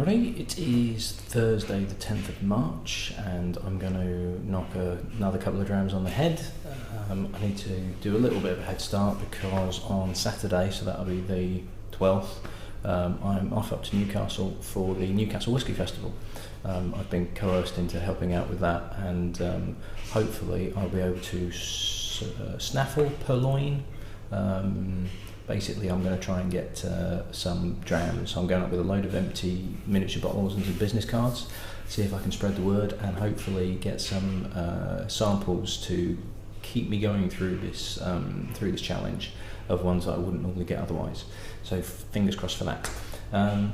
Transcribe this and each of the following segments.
everybody. It is Thursday the 10th of March and I'm going to knock another couple of drams on the head. I need to do a little bit of a head start because on Saturday, so that'll be the 12th, I'm off up to Newcastle for the Newcastle Whisky Festival. I've been coerced into helping out with that, and hopefully I'll be able to snaffle, purloin. Basically, I'm going to try and get some drams. I'm going up with a load of empty miniature bottles and some business cards, see if I can spread the word and hopefully get some samples to keep me going through this challenge of ones that I wouldn't normally get otherwise. So fingers crossed for that.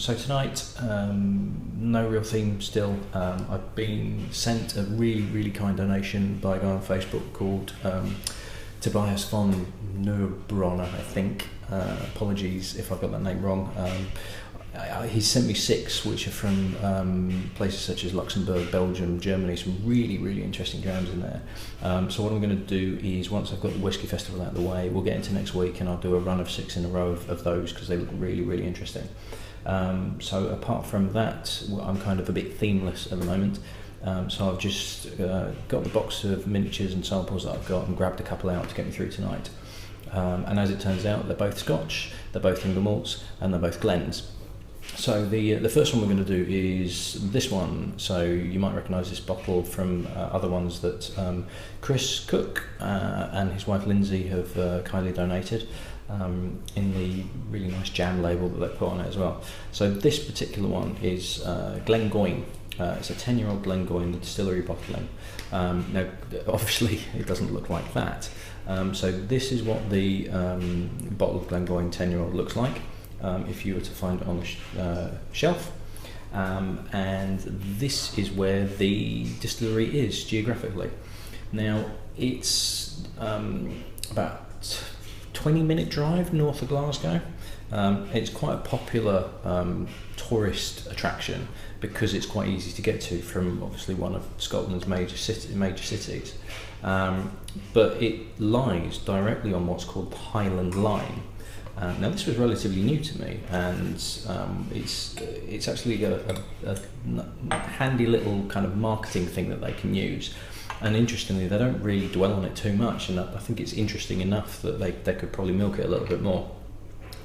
So tonight, no real theme still. I've been sent a really kind donation by a guy on Facebook called Tobias von Neubronner, I think. Apologies if I've got that name wrong. He sent me 6, which are from places such as Luxembourg, Belgium, Germany, some really interesting drams in there. So what I'm going to do is, once I've got the Whisky Festival out of the way, we'll get into next week and I'll do a run of 6 in a row of those because they look really interesting. So apart from that, I'm kind of a bit themeless at the moment. So I've just got the box of miniatures and samples that I've got and grabbed a couple out to get me through tonight. And as it turns out, they're both Scotch, they're both single malts, and they're both Glens. So the first one we're going to do is this one. So you might recognise this bottle from other ones that Chris Cook and his wife Lindsay have kindly donated in the really nice jam label that they put on it as well. So this particular one is Glengoyne. It's a 10-year-old Glengoyne, the distillery bottling. Now, obviously, it doesn't look like that. So this is what the bottle of Glengoyne 10-year-old looks like if you were to find it on the shelf. And this is where the distillery is geographically. Now, it's about 20-minute drive north of Glasgow. It's quite a popular tourist attraction because it's quite easy to get to from obviously one of Scotland's major cities. But it lies directly on what's called the Highland line. Now this was relatively new to me, and it's actually a handy little kind of marketing thing that they can use. And interestingly, they don't really dwell on it too much, and I think it's interesting enough that they could probably milk it a little bit more.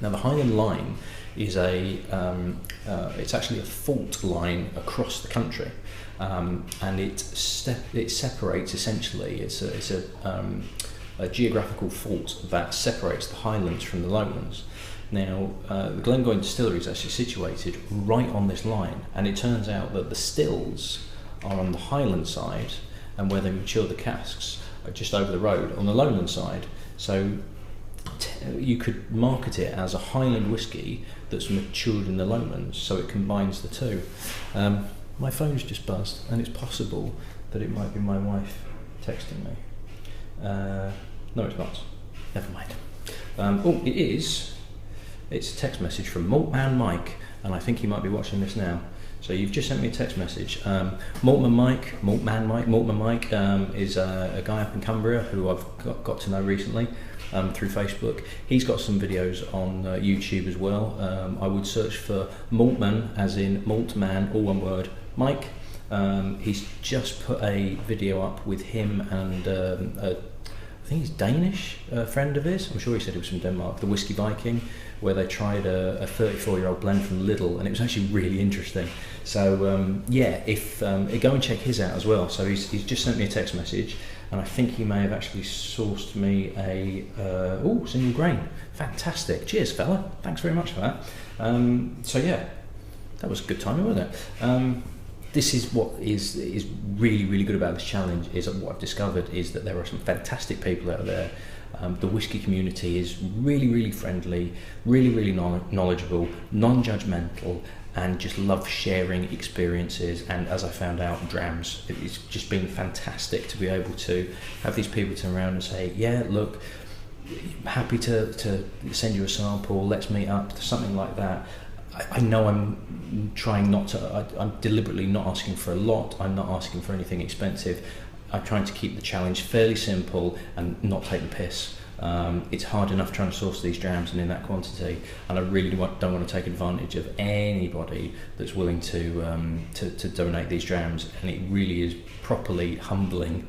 Now the Highland line is it's actually a fault line across the country, and it separates essentially. It's a geographical fault that separates the Highlands from the Lowlands. Now the Glengoyne distillery is actually situated right on this line, and it turns out that the stills are on the Highland side, and where they mature the casks are just over the road on the Lowland side. So you could market it as a Highland whisky that's matured in the Lowlands, so it combines the two. My phone's just buzzed, and it's possible that it might be my wife texting me. No, it's not. Never mind. It is. It's a text message from Maltman Mike, and I think he might be watching this now. So you've just sent me a text message. Maltman Mike is a guy up in Cumbria who I've got to know recently through Facebook. He's got some videos on YouTube as well. I would search for Maltman, as in Maltman, all one word, Mike. He's just put a video up with him and I think he's Danish, a friend of his. I'm sure he said he was from Denmark, the Whisky Viking, where they tried a 34-year-old blend from Lidl, and it was actually really interesting. So go and check his out as well. So he's just sent me a text message, and I think he may have actually sourced me a single grain. Fantastic. Cheers, fella. Thanks very much for that. That was a good timing, wasn't it? This is what is really good about this challenge, is that what I've discovered is that there are some fantastic people out there. The Whisky Community is really friendly, really knowledgeable, non-judgmental, and just love sharing experiences. And as I found out, drams, it's just been fantastic to be able to have these people turn around and say, yeah, look, happy to send you a sample, let's meet up, something like that. I know I'm trying not to, I'm deliberately not asking for a lot, I'm not asking for anything expensive. I'm trying to keep the challenge fairly simple and not take the piss. It's hard enough trying to source these drams and in that quantity, and I really don't want to take advantage of anybody that's willing to donate these drams. And it really is properly humbling,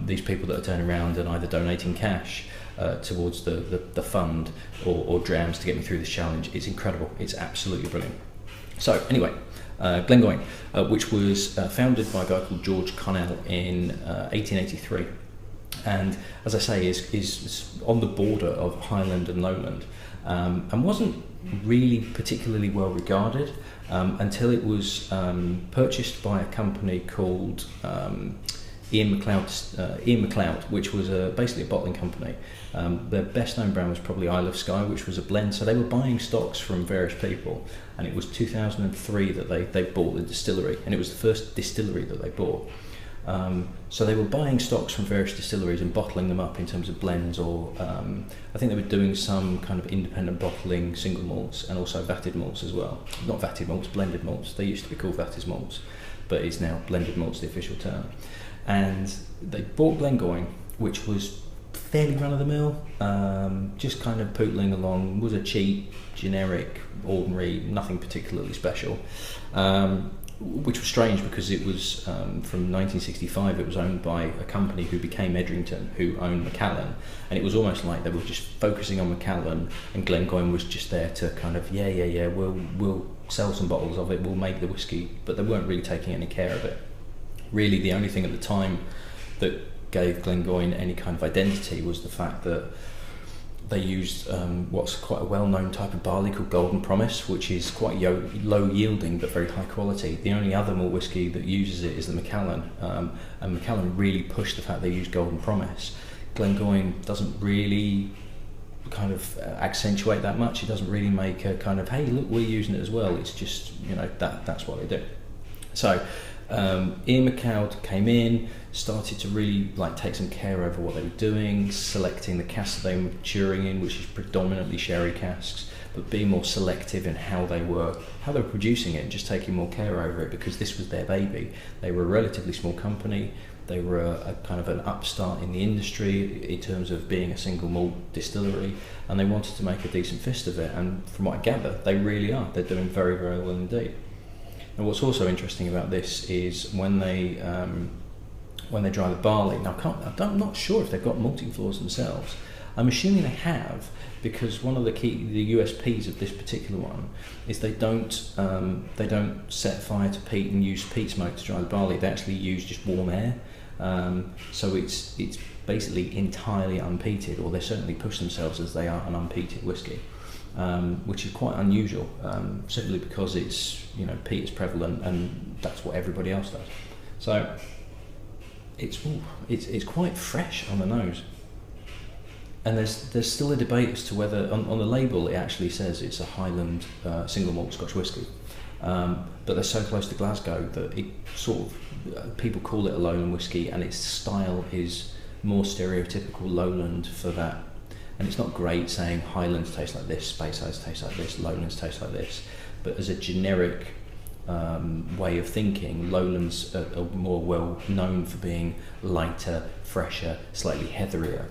these people that are turning around and either donating cash towards the fund or drams to get me through this challenge. It's incredible. It's absolutely brilliant. So anyway, Glengoyne, which was founded by a guy called George Connell in 1883, and as I say is on the border of Highland and Lowland, and wasn't really particularly well regarded until it was purchased by a company called Ian MacLeod, which was basically a bottling company. Their best known brand was probably Isle of Skye, which was a blend. So they were buying stocks from various people, and it was 2003 that they bought the distillery, and it was the first distillery that they bought. So they were buying stocks from various distilleries and bottling them up in terms of blends, or I think they were doing some kind of independent bottling, single malts, and also vatted malts as well. Not vatted malts, blended malts. They used to be called vatted malts, but it's now blended malts, the official term. And they bought Glengoyne, which was fairly run-of-the-mill, just kind of pootling along, was a cheap, generic, ordinary, nothing particularly special, which was strange because it was from 1965. It was owned by a company who became Edrington, who owned Macallan, and it was almost like they were just focusing on Macallan, and Glengoyne was just there to kind of we'll sell some bottles of it, we'll make the whiskey, but they weren't really taking any care of it. Really, the only thing at the time that gave Glengoyne any kind of identity was the fact that they used what's quite a well-known type of barley called Golden Promise, which is quite low yielding but very high quality. The only other malt whisky that uses it is the Macallan, and Macallan really pushed the fact they use Golden Promise. Glengoyne doesn't really kind of accentuate that much. It doesn't really make a kind of, hey, look, we're using it as well. It's just, that's what they do. So Ian MacLeod came in, started to really take some care over what they were doing, selecting the casks that they were maturing in, which is predominantly sherry casks, but being more selective in how they were producing it, and just taking more care over it, because this was their baby. They were a relatively small company. They were a kind of an upstart in the industry in terms of being a single malt distillery, and they wanted to make a decent fist of it, and from what I gather, they really are. They're doing very, very well indeed. And what's also interesting about this is when they dry the barley. Now, I'm not sure if they've got malting floors themselves. I'm assuming they have, because one of the USPs of this particular one is they don't set fire to peat and use peat smoke to dry the barley. They actually use just warm air. So it's basically entirely unpeated, or they certainly push themselves as they are an unpeated whiskey. Which is quite unusual, simply because it's peat is prevalent and that's what everybody else does. So it's quite fresh on the nose, and there's still a debate as to whether on the label it actually says it's a Highland single malt Scotch whisky, but they're so close to Glasgow that it sort of people call it a Lowland whisky, and its style is more stereotypical Lowland for that. And it's not great saying Highlands taste like this, Speyside tastes like this, Lowlands taste like this. But as a generic way of thinking, Lowlands are more well known for being lighter, fresher, slightly heatherier,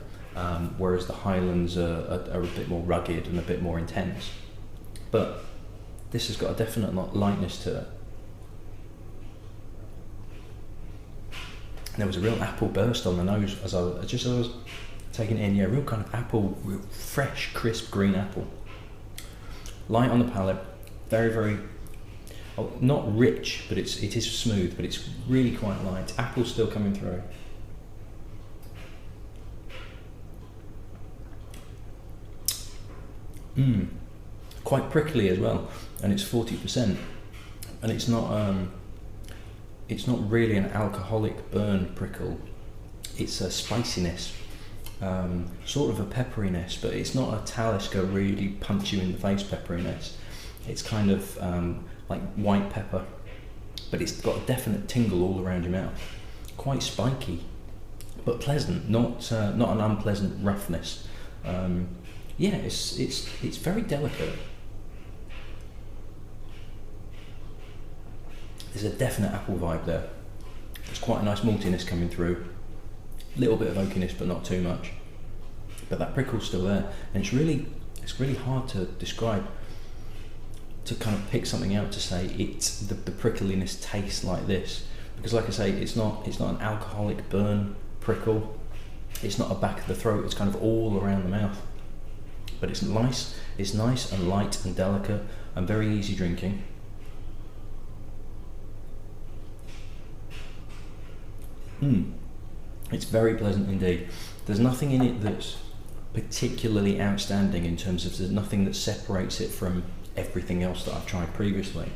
whereas the Highlands are a bit more rugged and a bit more intense. But this has got a definite lightness to it. And there was a real apple burst on the nose as I was taking it in, real kind of apple, real fresh, crisp green apple. Light on the palate, very, very, not rich, but it is smooth, but it's really quite light. Apple's still coming through. Quite prickly as well, and it's 40%, and it's not really an alcoholic burn prickle. It's a spiciness. Sort of a pepperiness, but it's not a Talisker really punch you in the face pepperiness. It's kind of like white pepper, but it's got a definite tingle all around your mouth. Quite spiky, but pleasant, not an unpleasant roughness. It's very delicate. There's a definite apple vibe there. There's quite a nice maltiness coming through. Little bit of oakiness, but not too much. but that prickle's still there, and it's really hard to describe, to kind of pick something out to say it's the prickliness tastes like this, because like I say, it's not an alcoholic burn prickle, it's not a back of the throat, it's kind of all around the mouth, but it's nice and light and delicate and very easy drinking. It's very pleasant indeed. There's nothing in it that's particularly outstanding in terms of, there's nothing that separates it from everything else that I've tried previously,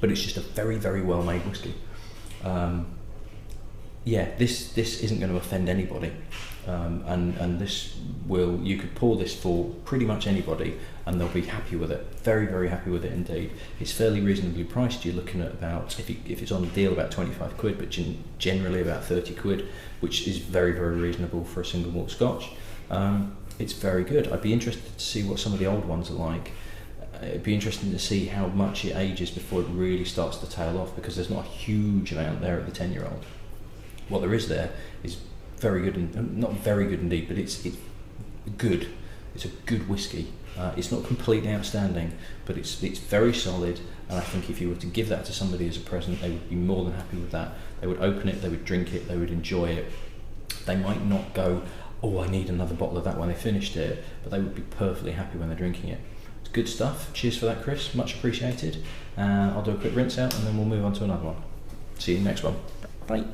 but it's just a very, very well made whiskey. Yeah, this isn't going to offend anybody, and this will, you could pour this for pretty much anybody and they'll be happy with it, very, very happy with it indeed. It's fairly reasonably priced. You're looking at about, if it's on the deal, about 25 quid, but generally about 30 quid, which is very, very reasonable for a single malt Scotch. It's very good. I'd be interested to see what some of the old ones are like. It'd be interesting to see how much it ages before it really starts to tail off, because there's not a huge amount there at the 10-year-old. What there is there is very good, and not very good indeed, but it's good. It's a good whiskey. It's not completely outstanding, but it's very solid, and I think if you were to give that to somebody as a present, they would be more than happy with that. They would open it, they would drink it, they would enjoy it. They might not go, oh, I need another bottle of that when they finished it, but they would be perfectly happy when they're drinking it. It's good stuff. Cheers for that, Chris. Much appreciated. I'll do a quick rinse out and then we'll move on to another one. See you in the next one. Bye.